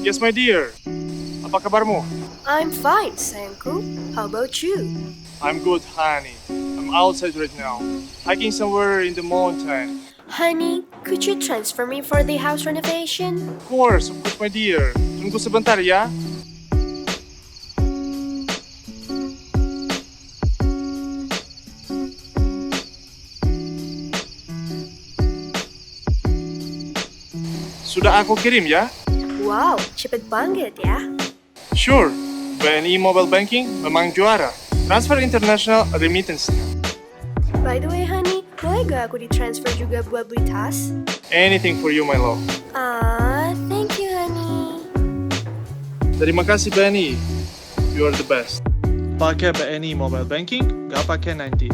Yes, my dear. Apa kabarmu? I'm fine, sayangku. How about you? I'm good, honey. I'm outside right now, hiking somewhere in the mountain. Honey, could you transfer me for the house renovation? Of course, my dear. Tunggu sebentar ya. Sudah aku kirim ya? Wow, cepet banget ya. Sure. BNI Mobile Banking memang juara. Transfer international remittance. By the way, honey, boleh gak aku ditransfer juga buat beli tas? Anything for you, my love. Thank you, honey. Terima kasih, BNI. You are the best. Pakai BNI Mobile Banking, gak pakai nanti.